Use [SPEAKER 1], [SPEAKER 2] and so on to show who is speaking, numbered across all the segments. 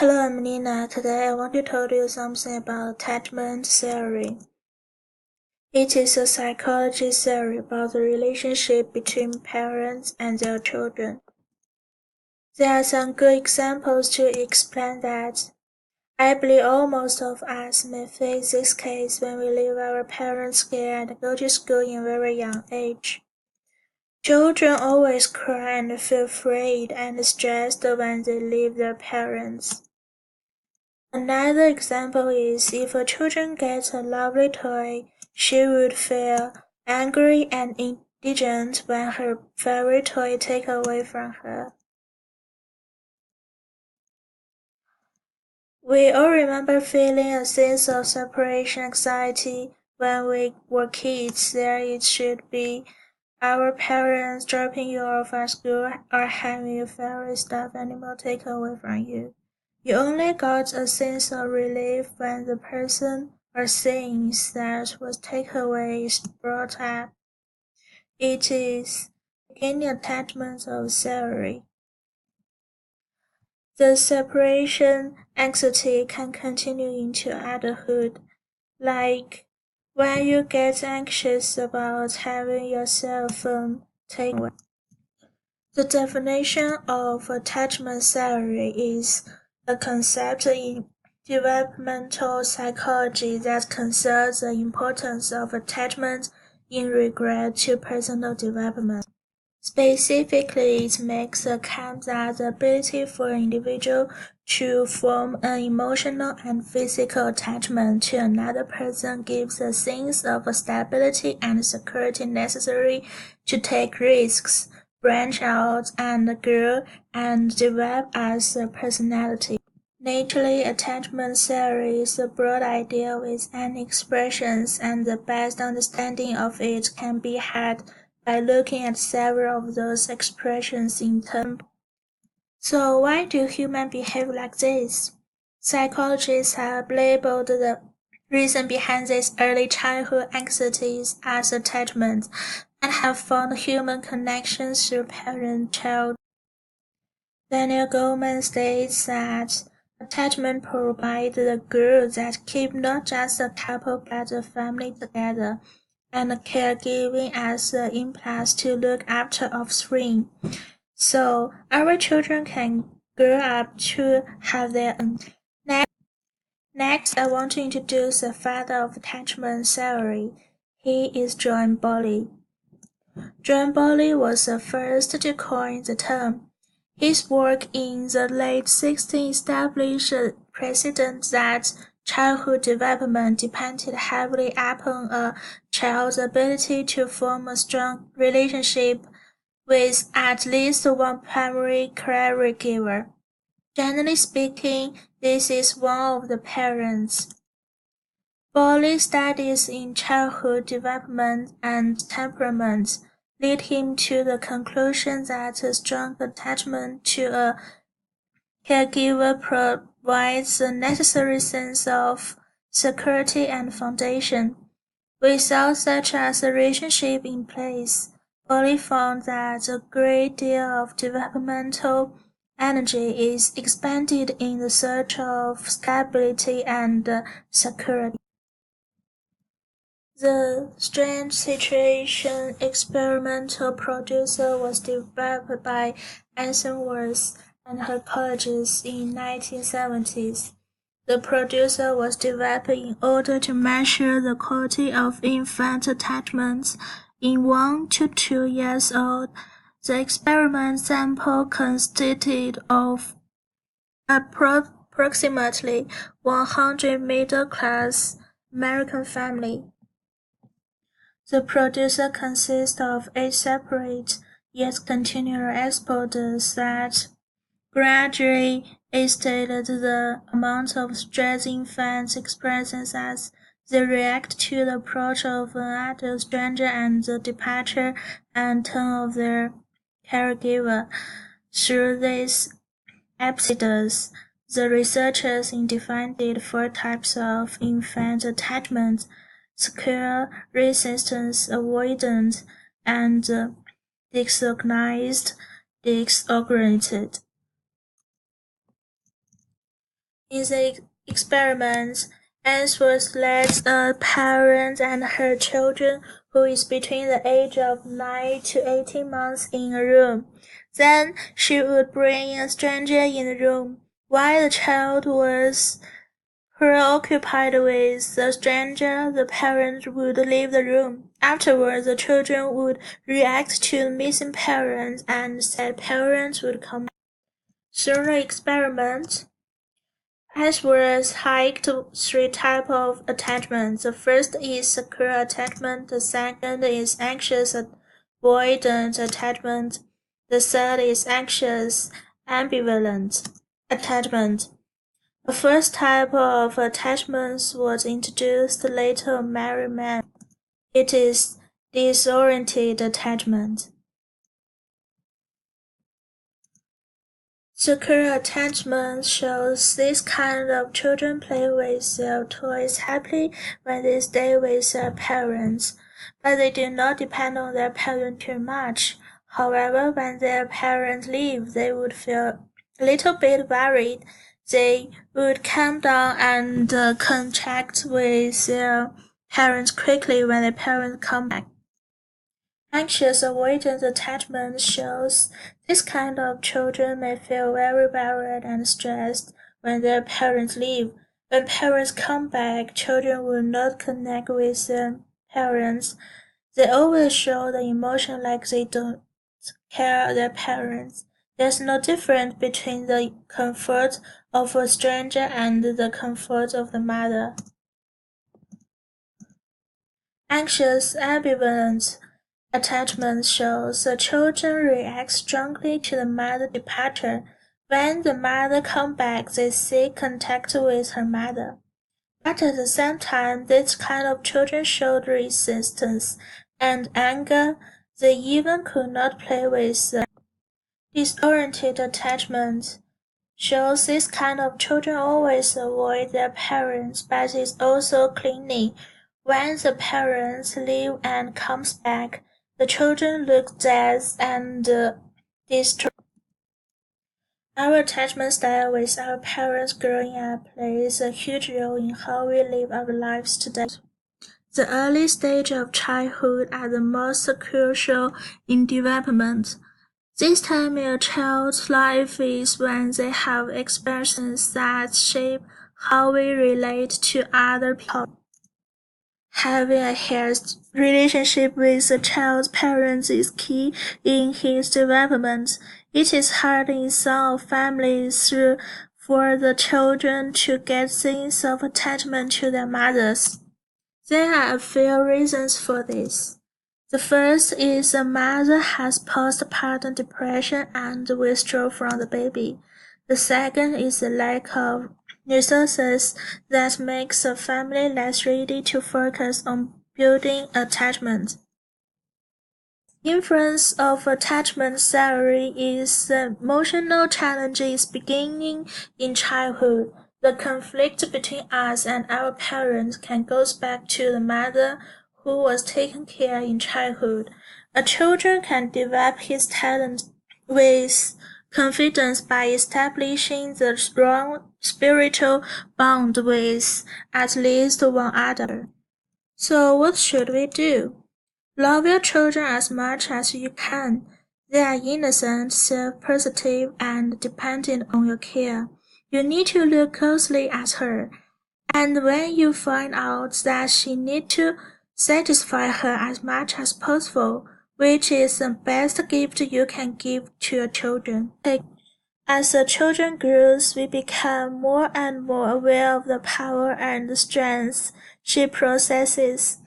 [SPEAKER 1] Hello, I'm Nina. Today I want to tell you something about attachment theory. It is a psychology theory about the relationship between parents and their children. There are some good examples to explain that. I believe most of us may face this case when we leave our parents' care and go to school in a very young age. Children always cry and feel afraid and stressed when they leave their parents. Another example is if a child gets a lovely toy, she would feel angry and indignant when her favorite toy is taken away from her. We all remember feeling a sense of separation anxiety when we were kids. There it should be our parents dropping you off at school or having your favorite stuffed animal taken away from you. You only got a sense of relief when the person or things that was taken away is brought up. It is beginning attachment of theory. The separation anxiety can continue into adulthood, like when you get anxious about having your cell phone taken away. The definition of attachment theory is a concept in developmental psychology that considers the importance of attachment in regard to personal development. Specifically, it makes a claim that the ability for an individual to form an emotional and physical attachment to another person gives a sense of stability and security necessary to take risks, branch out, and grow and develop as a personality. Naturally, attachment theory is a broad idea with many expressions, and the best understanding of it can be had by looking at several of those expressions in turn. So why do humans behave like this? Psychologists have labeled the reason behind these early childhood anxieties as attachment and have found human connections through parent-child. Daniel Goleman states that attachment provides the glue that keeps not just a couple but a family together, and caregiving as the impulse to look after offspring. So our children can grow up to have their own. Next, I want to introduce the father of attachment theory. He is John Bowley. John Bowley was the first to coin the term. His work in the late 16th established a precedent that childhood development depended heavily upon a child's ability to form a strong relationship with at least one primary caregiver. Generally speaking, this is one of the parents. Bowley's studies in childhood development and temperament lead him to the conclusion that a strong attachment to a caregiver provides the necessary sense of security and foundation. Without such a relationship in place, Bowley found that a great deal of developmental energy is expended in the search of stability and security. The strange situation experimental producer was developed by Ainsworth and her colleagues in 1970s. The producer was developed in order to measure the quality of infant attachments in 1 to 2 years old. The experiment sample consisted of approximately 100 middle-class American families. The producer consists of 8 separate yet continual episodes that gradually escalate the amount of stress infants experience as they react to the approach of an adult stranger and the departure and turn of their caregiver. Through these episodes, the researchers defined 4 types of infant attachment: secure, resistance, avoidant, and disorganized. In the experiment, Ainsworth lets a parent and her children who is between the age of 9 to 18 months in a room. Then she would bring a stranger in the room. While the child was preoccupied with the stranger, the parent would leave the room. Afterwards, the children would react to the missing parents and said parents would come back. Through the experiment, Ainsworth hiked three types of attachment. The first is secure attachment, the second is anxious avoidant attachment, the third is anxious ambivalent attachment. The first type of attachment was introduced later on married men. It is disoriented attachment. Secure attachment shows this kind of children play with their toys happily when they stay with their parents, but they do not depend on their parents too much. However, when their parents leave, they would feel a little bit worried. They would calm down and contract with their parents quickly when their parents come back. Anxious avoidance attachment shows this kind of children may feel very worried and stressed when their parents leave. When parents come back, children will not connect with their parents. They always show the emotion like they don't care their parents. There's no difference between the comfort of a stranger and the comfort of the mother. Anxious ambivalence attachment shows the children react strongly to the mother's departure. When the mother comes back, they seek contact with her mother. But at the same time, this kind of children showed resistance and anger. They even could not play with them. Disoriented attachment shows this kind of children always avoid their parents, but is also clingy. When the parents leave and comes back, the children look dead and distraught. Our attachment style with our parents growing up plays a huge role in how we live our lives today. The early stage of childhood are the most crucial in development. This time in a child's life is when they have experiences that shape how we relate to other people. Having a healthy relationship with a child's parents is key in his development. It is hard in some families for the children to get sense of attachment to their mothers. There are a few reasons for this. The first is the mother has postpartum depression and withdrawal from the baby. The second is the lack of resources that makes a family less ready to focus on building attachment. Influence of attachment theory is the emotional challenges beginning in childhood. The conflict between us and our parents can go back to the mother who was taken care in childhood. A child can develop his talent with confidence by establishing the strong spiritual bond with at least one adult. So what should we do? Love your children as much as you can. They are innocent, self-positive, and dependent on your care. You need to look closely at her, and when you find out that she needs to satisfy her as much as possible, which is the best gift you can give to your children. As the children grows, we become more and more aware of the power and strength she possesses.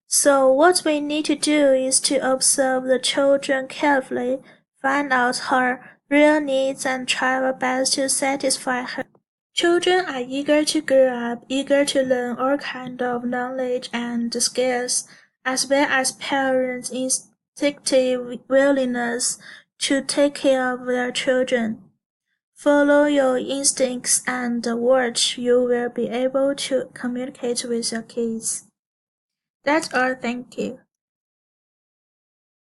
[SPEAKER 1] So what we need to do is to observe the children carefully, find out her real needs and try our best to satisfy her. Children are eager to grow up, eager to learn all kinds of knowledge and skills, as well as parents' instinctive willingness to take care of their children. Follow your instincts and watch. You will be able to communicate with your kids. That's all. Thank you.